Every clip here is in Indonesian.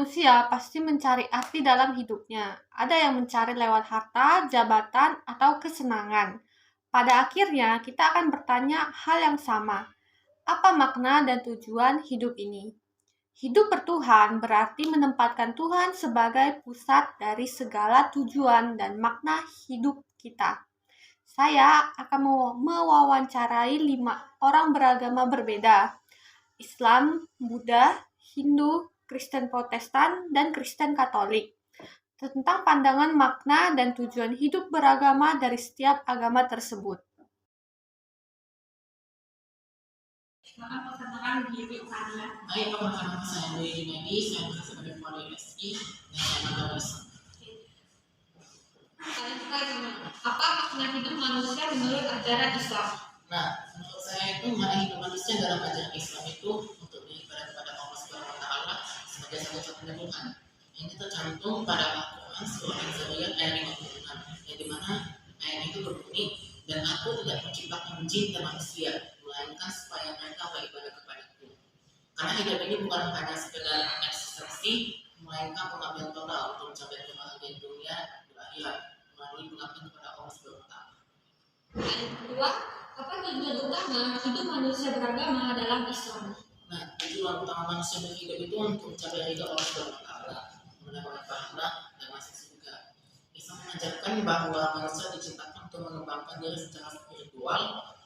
manusia pasti mencari arti dalam hidupnya. Ada yang mencari lewat harta, jabatan, atau kesenangan. Pada akhirnya, kita akan bertanya hal yang sama. Apa makna dan tujuan hidup ini? Hidup bertuhan berarti menempatkan Tuhan sebagai pusat dari segala tujuan dan makna hidup kita. Saya akan mewawancarai 5 orang beragama berbeda. Islam, Buddha, Hindu, Kristen Protestan, dan Kristen Katolik, tentang pandangan makna dan tujuan hidup beragama dari setiap agama tersebut. Perkenalkan diri Anda. Baik, perkenalkan saya Dewi Junedi, saya berasal dari Polri SI, dan saya agama Islam. Apa makna hidup manusia menurut ajaran Islam? Nah, menurut saya itu makna hidup manusia dalam ajaran Islam itu untuk beribadah kepada Allah Subhanahu Wa Taala sebagai satu-satunya Tuhan. Ini tercantum pada Al-Quran surah Al-Zariyat ayat 56, yang dimana ayat itu berbunyi, dan aku tidak menciptakan jin dan manusia, melainkan supaya mereka beribadah kepadaku. Karena hidup ini bukan hanya sekedar eksistensi, melainkan pengambilan total untuk mencapai kebahagiaan dunia dan akhirat melalui pengabdian kepada Allah Subhanahu Wa Taala. Yang kedua, apa tujuan utama hidup manusia beragama dalam Islam? Nah, tujuan utama manusia berhidup itu untuk mencapai ridha Allah Subhanahu Wa Taala, mendapat pahala dan masuk surga. Islam mengajarkan bahwa manusia diciptakan untuk mengembangkan diri secara spiritual,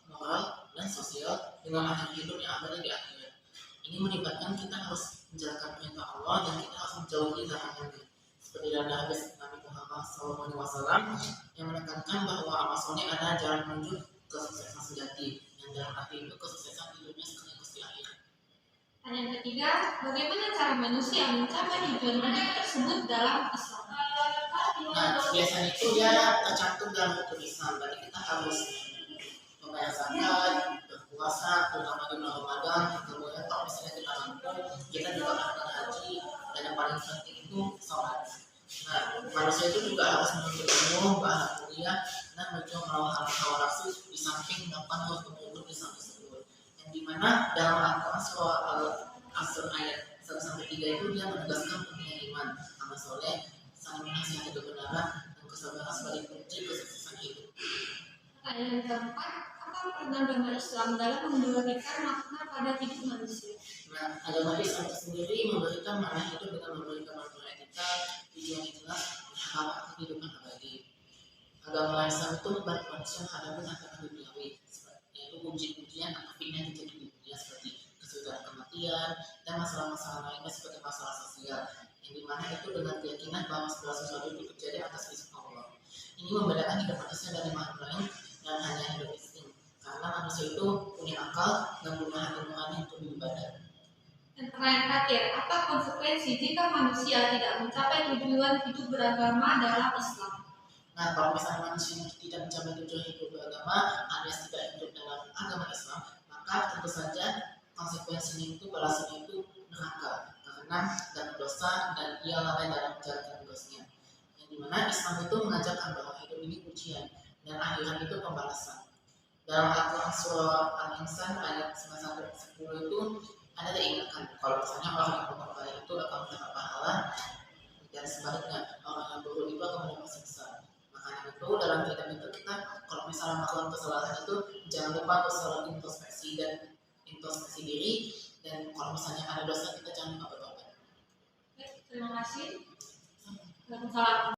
moral, dan sosial dengan akhir hidup yang abadi di akhirat. Ini melibatkan kita harus menjalankan perintah Allah dan kita harus menjauhi larangannya. Seperti dalam hadis Nabi Muhammad SAW yang menekankan bahwa amal soleh adalah jalan menuju kesuksesan sejati, yang dalam arti itu kesuksesan hidupnya sekaligus di akhirat. Yang ketiga, bagaimana cara manusia mencapai tujuan hidup tersebut dalam Islam? Nah, biasanya itu dia tercantum dalam hukum Islam. Berarti kita harus membayar zakat, berpuasa, terutama di bulan Ramadan. Kemudian kalau misalnya kita mampu, kita juga akan haji, dan yang paling penting itu sholat. Nah, manusia itu juga harus menuntut ilmu, bahan kuliah, dan mencoba melawan hawa nafsu di samping melakukan hal keburukan Islam tersebut. Yang dimana dalam Al-Quran surah Al-Asr ayat 1-3 itu dia menegaskan pentingnya iman, amal soleh, saling menasihati kebenaran, dan kesabaran sebagai kunci kesuksesan hidup. Yang keempat, apa peran agama Islam dalam memberikan makna pada hidup manusia? Nah, agama Islam sendiri memberikan makna hidup dengan memberikan makna etika, tujuan yang jelas, harapan kehidupan abadi. Agama Islam itu membantu manusia menghadapi tantangan duniawi, yaitu ujian atau fitnah yang terjadi di dunia seperti kesulitan kematian dan masalah-masalah lainnya seperti masalah sosial, yang dimana itu dengan keyakinan bahwa segala sesuatu itu terjadi atas izin Allah. Ini membedakan hidup manusia dari makhluk lain yang hanya hidup insting, karena manusia itu punya akal dan punya hati nurani untuk beribadah. Dan pertanyaan terakhir, apa konsekuensi jika manusia tidak mencapai tujuan hidup beragama dalam Islam? Nah, kalau misalnya manusia tidak mencapai tujuan hidup beragama alias tidak hidup dalam agama Islam, maka tentu saja konsekuensinya itu balasannya itu neraka, karena dan dosa dan ia lalai dalam menjalankan tugasnya. Yang dimana Islam itu mengajarkan bahwa hidup ini ujian dan akhirat itu pembalasan. Dalam Al-Quran surah Al-Insan ayat 9-10 itu ada diingatkan kalau misalnya orang yang berbuat baik itu akan mendapat pahala, dan sebaliknya orang yang buruk itu akan mendapat siksa. Makanya itu dalam hidup itu kita kalau misalnya melakukan kesalahan itu jangan lupa untuk selalu introspeksi diri, dan kalau misalnya ada dosa kita jangan lupa bertobat. Terima kasih. Waalaikumsalam.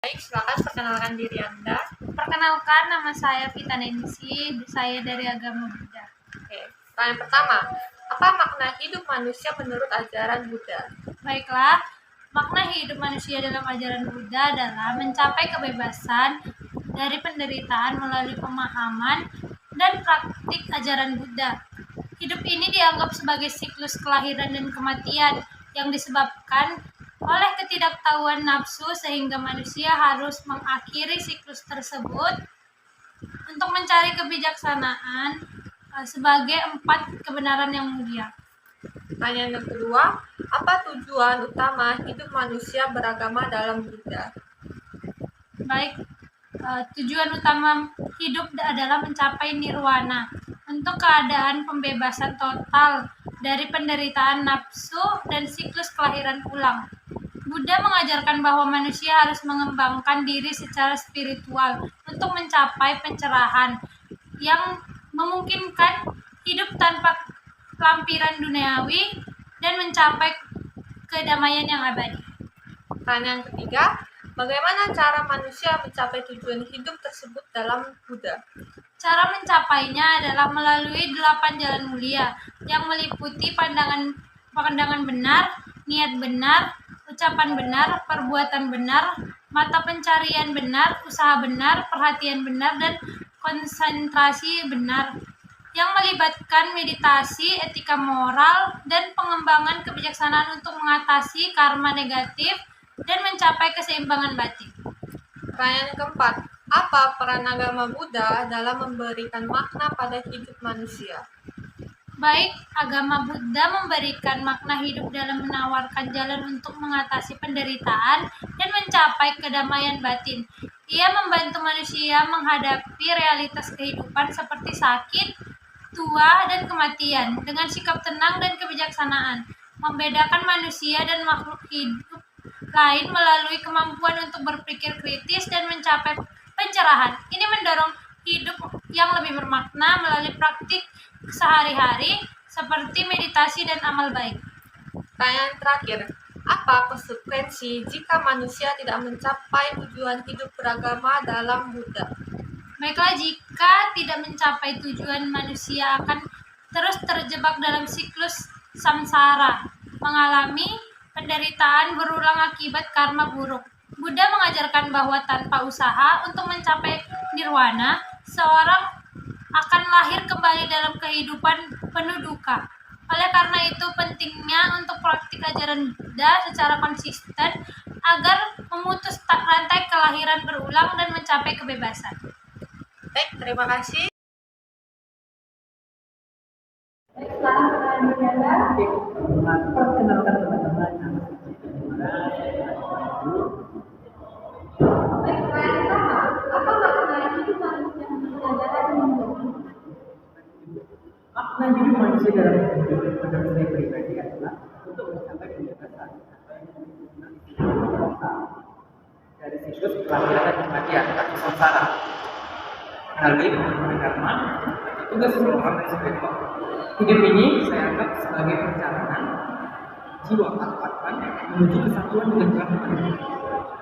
Baik, silakan perkenalkan diri Anda. Perkenalkan, nama saya Vita Nensi, saya dari agama Buddha. Oke, pertanyaan pertama, apa makna hidup manusia menurut ajaran Buddha? Baiklah, makna hidup manusia dalam ajaran Buddha adalah mencapai kebebasan dari penderitaan melalui pemahaman dan praktik ajaran Buddha. Hidup ini dianggap sebagai siklus kelahiran dan kematian yang disebabkan oleh ketidaktahuan nafsu, sehingga manusia harus mengakhiri siklus tersebut untuk mencari kebijaksanaan sebagai 4 kebenaran yang mulia. Pertanyaan yang kedua, apa tujuan utama hidup manusia beragama dalam Buddha? Baik, tujuan utama hidup adalah mencapai nirwana untuk keadaan pembebasan total dari penderitaan nafsu dan siklus kelahiran ulang. Buddha mengajarkan bahwa manusia harus mengembangkan diri secara spiritual untuk mencapai pencerahan yang memungkinkan hidup tanpa lampiran duniawi dan mencapai kedamaian yang abadi. Pertanyaan ketiga, bagaimana cara manusia mencapai tujuan hidup tersebut dalam Buddha? Cara mencapainya adalah melalui 8 jalan mulia yang meliputi pandangan benar, niat benar, ucapan benar, perbuatan benar, mata pencarian benar, usaha benar, perhatian benar, dan konsentrasi benar, yang melibatkan meditasi, etika moral, dan pengembangan kebijaksanaan untuk mengatasi karma negatif dan mencapai keseimbangan batin. Pertanyaan keempat, apa peran agama Buddha dalam memberikan makna pada hidup manusia? Baik, agama Buddha memberikan makna hidup dalam menawarkan jalan untuk mengatasi penderitaan dan mencapai kedamaian batin. Ia membantu manusia menghadapi realitas kehidupan seperti sakit, tua, dan kematian dengan sikap tenang dan kebijaksanaan, membedakan manusia dan makhluk hidup lain melalui kemampuan untuk berpikir kritis dan mencapai pencerahan. Ini mendorong hidup yang lebih bermakna melalui praktik sehari-hari seperti meditasi dan amal baik. Pertanyaan terakhir, apa konsekuensi jika manusia tidak mencapai tujuan hidup beragama dalam Buddha? Baiklah, jika tidak mencapai tujuan, manusia akan terus terjebak dalam siklus samsara, mengalami penderitaan berulang akibat karma buruk. Buddha mengajarkan bahwa tanpa usaha untuk mencapai nirwana, seorang akan lahir kembali dalam kehidupan penuh duka. Oleh karena itu, pentingnya untuk praktik ajaran Buddha secara konsisten agar memutus rantai kelahiran berulang dan mencapai kebebasan. Baik, terima kasih. Perkenalkan teman-teman, nama Apa makna hidup manusia dalam makna hidup manusia dalam hidup menurut saya pribadi adalah untuk mencapai kebebasan dari siklus kelahiran dan kematian atau samsara melalui pengembangan karma atau tugas rohani dan spiritual. Hidup ini saya anggap sebagai perjalanan jiwa atau akal menuju kesatuan dengan Tuhan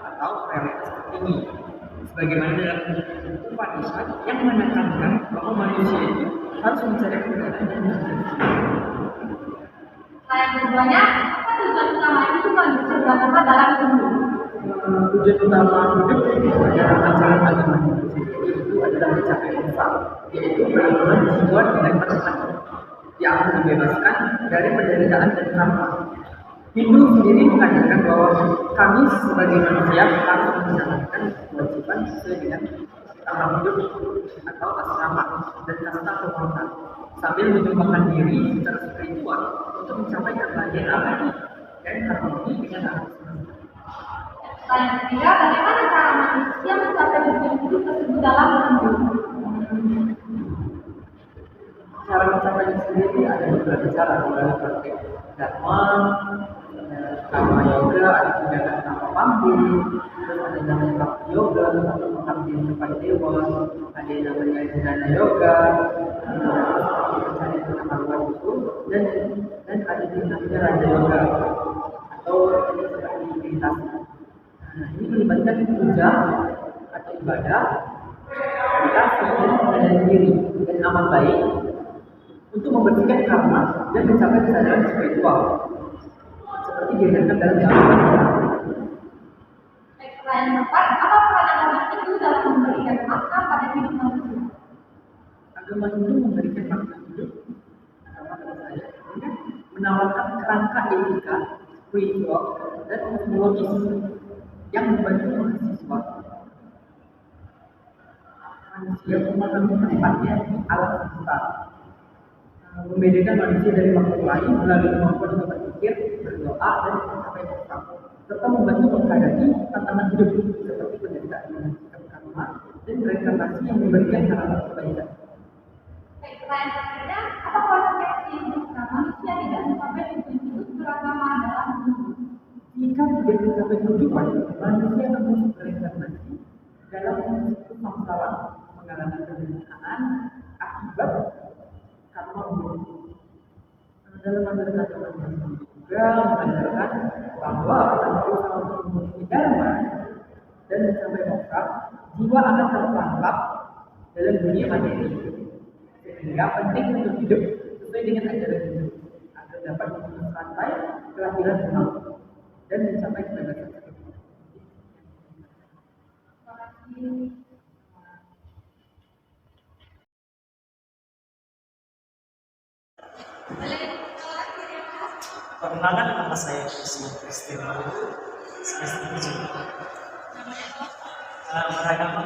atau realitas tertinggi. Sebagaimana dalam Upanishad yang menekankan bahwa manusia itu harus mencari kebenaran dan Selain keduanya, apa tujuan utama itu manusia beragama dalam hidup? tujuan utama hidup dalam ajaran agama itu adalah mencapai usaha, yaitu perlindungan jiwa dengan penekan yang akan dibebaskan dari penderitaan dan karma. Hindu sendiri mengajarkan bahwa kami sebagai manusia harus menjalankan kewajiban sesuai dengan tata hidup atau asrama dan kasta kehormatan sambil mengembangkan diri secara spiritual untuk mencapai kebahagiaan abadi dan harmoni dengan alam semesta. Selain ketiga, bagaimana cara manusia mencapai tujuan hidup tersebut dalam hidup? Cara mencapainya sendiri ada beberapa cara, melalui praktek dharma, karma yoga, ada juga nama pampi, terus ada namanya bhakti yoga atau mengabdi kepada dewa, ada yang namanya jnana yoga, mencari tentang luar itu, dan ada yang namanya raja yoga atau seperti meditasi. Nah, ini melibatkan puja atau ibadah, meditasi, dan diri dan amal baik untuk membersihkan karma dan mencapai kesadaran spiritual seperti diajarkan dalam agama. Pertanyaan keempat, apa peran agama itu dalam memberikan makna pada hidup manusia? Agama itu memberikan makna hidup agama pada saya dengan menawarkan kerangka etika, spiritual, dan teknologis yang membantu mahasiswa manusia memahami tempatnya di alam semesta, membedakan manusia dari makhluk lain melalui kemampuan untuk berpikir, berdoa, dan mencapai usaha, serta membantu menghadapi tantangan hidup seperti penderitaan dengan sikap karma dan reinkarnasi yang memberikan harapan kebaikan. Baik, pertanyaan selanjutnya, apa konsekuensi jika manusia tidak mencapai tujuan hidup beragama dalam hidup. Jika tidak mencapai tujuan, manusia akan berinkarnasi dalam bentuk masalah, mengalami penderitaan akibat karma buruk. Dalam ajaran agama juga mengajarkan bahwa berusaha untuk memenuhi dharma dan mencapai moksha, jiwa akan terperangkap dalam dunia materi, sehingga penting untuk hidup sesuai dengan ajaran hidup agar dapat memutus rantai kelahiran dan maut dan mencapai kebebasan hidup. Perkenalkan, nama saya Kristen Kristen beragama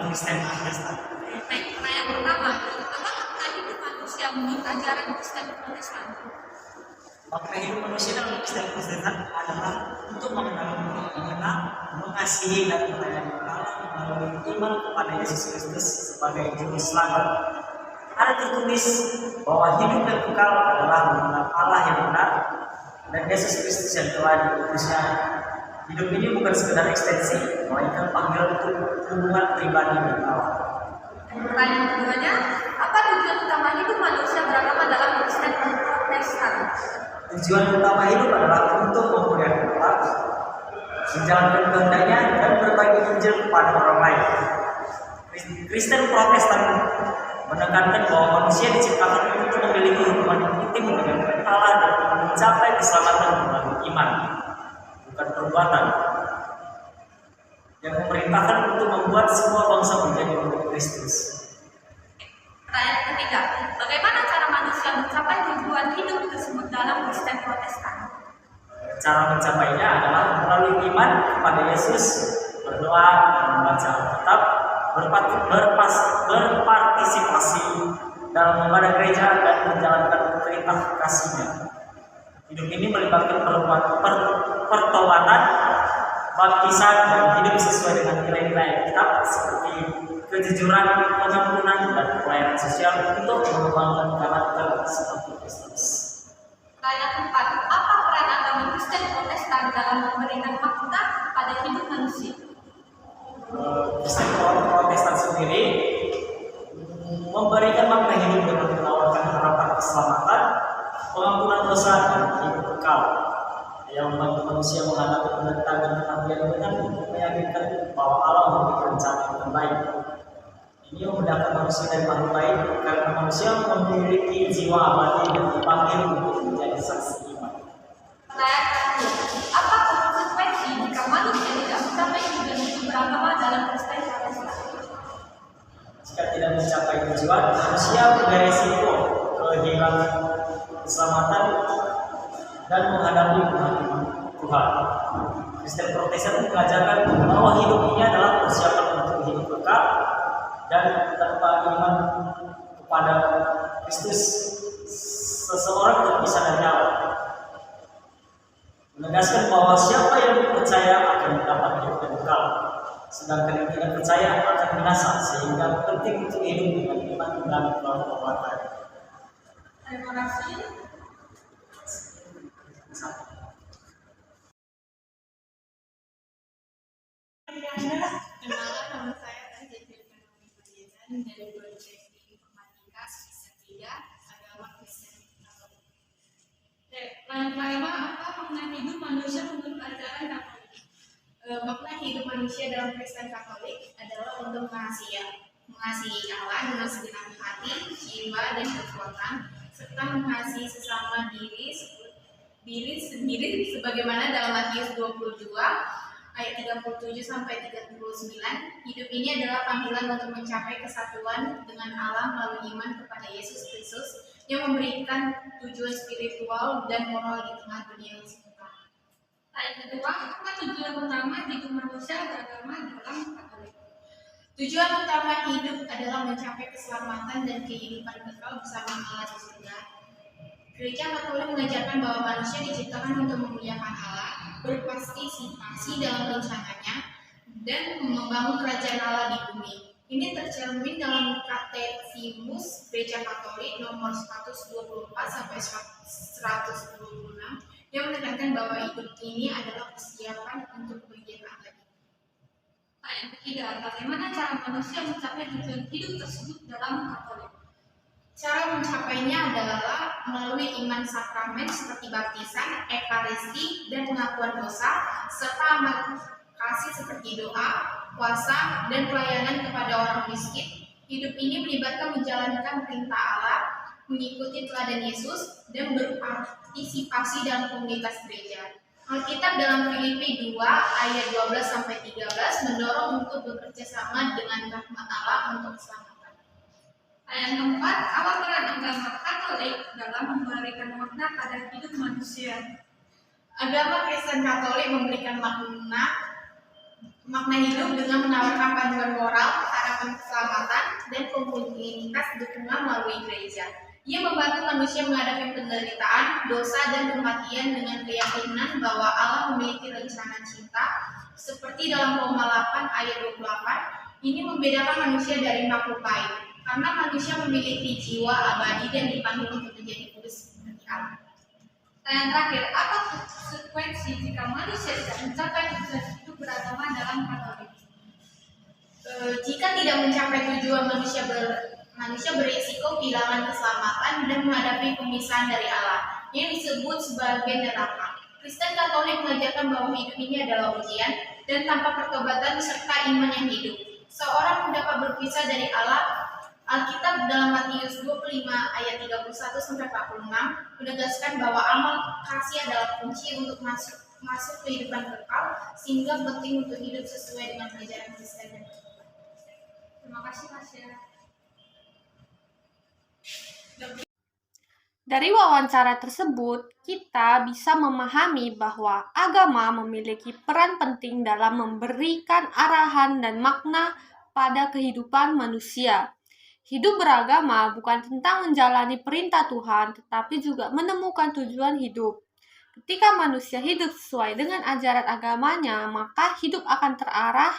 Kristen Protestan. Baik, pertanyaan pertama, apa makna hidup manusia menurut ajaran Kristen Protestan? Makna hidup manusia dalam Kristen Protestan adalah untuk mengenal, mengasihi dan melayani Allah melalui iman kepada Yesus Kristus sebagai juru selamat. Ada tertulis bahwa hidup yang kekal adalah mengenal Allah yang benar dan Yesus Kristus yang telah diutusnya. Hidup ini bukan sekedar ekstensi, melainkan panggilan untuk hubungan pribadi dengan Allah. Pertanyaan keduanya, apa tujuan utama hidup manusia beragama dalam Kristen Protestan? Tujuan utama hidup adalah untuk memuliakan Allah, menjalankan kehendaknya dan berbagi Injil kepada orang lain. Kristen Protestan menekankan bahwa manusia diciptakan untuk memiliki hubungan intim dengan Allah dan mencapai keselamatan melalui iman, bukan perbuatan. Yang memerintahkan untuk membuat semua bangsa menjadi umat Kristus. Pertanyaan ketiga, bagaimana cara manusia mencapai tujuan hidup tersebut dalam Kristen Protestan? Cara mencapainya adalah melalui iman kepada Yesus, berdoa, membaca Alkitab, berpartisipasi dalam ibadah gereja dan menjalankan perintah kasih-Nya. Hidup ini melibatkan pertobatan, baptisan, dan hidup sesuai dengan nilai-nilai Alkitab seperti kejujuran, pengampunan, dan pelayanan sosial untuk mengembangkan karakter seperti Kristus. Pertanyaan keempat, apa peran agama Kristen Protestan dalam memberikan makna pada hidup manusia? Kristen Protestan sendiri memberikan makna hidup dengan menawarkan harapan keselamatan, pengampunan dosa, dan hidup kekal yang membantu manusia menghadapi penderitaan dan kematian dengan meyakinkan bahwa Allah memiliki rencana yang terbaik. Ini membedakan manusia dari makhluk lain karena manusia memiliki jiwa abadi dan dipanggil untuk menjadi saksi iman. Pertanyaan terakhir, apa konsekuensi jika manusia tidak mencapai tujuan hidup beragama dalam Kristen Protestan? Jika tidak mencapai tujuan, manusia beresiko kehilangan keselamatan dan menghadapi penghakiman Tuhan. Kristen Protestan mengajarkan bahwa hidup ini adalah persiapan untuk hidup kekal dan tanpa iman kepada Kristus seseorang terpisah dari Allah. Menegaskan bahwa siapa yang percaya akan mendapat hidup yang kekal, sedangkan yang tidak percaya akan binasa, sehingga penting untuk hidup dengan iman dan pertobatan. Terima kasih. Kenalan, nama saya Tajil Panjaitan dari Prodi Informatika semester 3 Agama Kristen Katolik. Pertama, apa makna hidup manusia menurut ajaran Katolik? Makna hidup manusia dalam Kristen Katolik adalah untuk mengasihi Allah dengan segenap hati, jiwa, dan kekuatan, serta mengasihi sesama diri sendiri sebagaimana dalam Matius 22 ayat 37 sampai 39. Hidup ini adalah panggilan untuk mencapai kesatuan dengan Allah melalui iman kepada Yesus Kristus yang memberikan tujuan spiritual dan moral di tengah dunia yang sebentar. Pertanyaan kedua, apa tujuan utama hidup manusia beragama dalam Katolik? Tujuan utama hidup adalah mencapai keselamatan dan kehidupan kekal bersama Allah di surga. Gereja Katolik mengajarkan bahwa manusia diciptakan untuk memuliakan Allah, berpartisipasi dalam rencananya, dan membangun kerajaan Allah di bumi. Ini tercermin dalam Katekismus Gereja Katolik nomor 124 sampai 126 yang menekankan bahwa hidup ini adalah persiapan untuk kebahagiaan abadi. Yang ketiga, bagaimana cara manusia mencapai tujuan hidup tersebut dalam Katolik? Cara mencapainya adalah melalui iman sakramen seperti baptisan, ekaristi, dan pengakuan dosa, serta amal kasih seperti doa, puasa, dan pelayanan kepada orang miskin. Hidup ini melibatkan menjalankan perintah Allah, mengikuti teladan Yesus, dan berpartisipasi dalam komunitas gereja. Alkitab dalam Filipi 2 ayat 12-13 mendorong untuk bekerja sama dengan rahmat Allah untuk keselamatan. Yang keempat, apa peran agama Katolik dalam memberikan makna pada hidup manusia? Agama Kristen Katolik memberikan makna hidup dengan menawarkan panduan moral, harapan keselamatan, dan komunitas dukungan melalui gereja. Ia membantu manusia menghadapi penderitaan, dosa, dan kematian dengan keyakinan bahwa Allah memiliki rencana cinta, seperti dalam Roma 8 ayat 28. Ini membedakan manusia dari makhluk lain, karena manusia memiliki jiwa abadi dan dipanggil untuk menjadi kudus seperti Allah. Yang terakhir, apa konsekuensi jika manusia tidak mencapai tujuan hidup beragama dalam Katolik? Jika tidak mencapai tujuan, manusia berisiko kehilangan keselamatan dan menghadapi pemisahan dari Allah, yang disebut sebagai neraka. Kristen Katolik mengajarkan bahwa hidup ini adalah ujian, dan tanpa pertobatan serta iman yang hidup, seorang dapat berpisah dari Allah. Alkitab dalam Matius 25 ayat 31-46 menegaskan bahwa amal kasih adalah kunci untuk masuk kehidupan kekal, sehingga penting untuk hidup sesuai dengan ajaran Kristen. Terima kasih, Mas ya. Dari wawancara tersebut, kita bisa memahami bahwa agama memiliki peran penting dalam memberikan arahan dan makna pada kehidupan manusia. Hidup beragama bukan tentang menjalani perintah Tuhan, tetapi juga menemukan tujuan hidup. Ketika manusia hidup sesuai dengan ajaran agamanya, maka hidup akan terarah,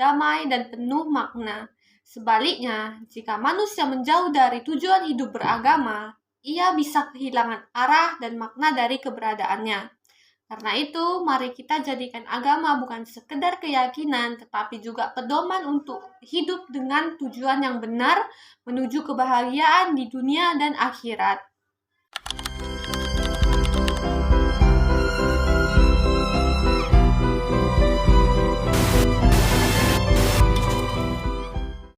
damai, dan penuh makna. Sebaliknya, jika manusia menjauh dari tujuan hidup beragama, ia bisa kehilangan arah dan makna dari keberadaannya. Karena itu, mari kita jadikan agama bukan sekedar keyakinan, tetapi juga pedoman untuk hidup dengan tujuan yang benar menuju kebahagiaan di dunia dan akhirat.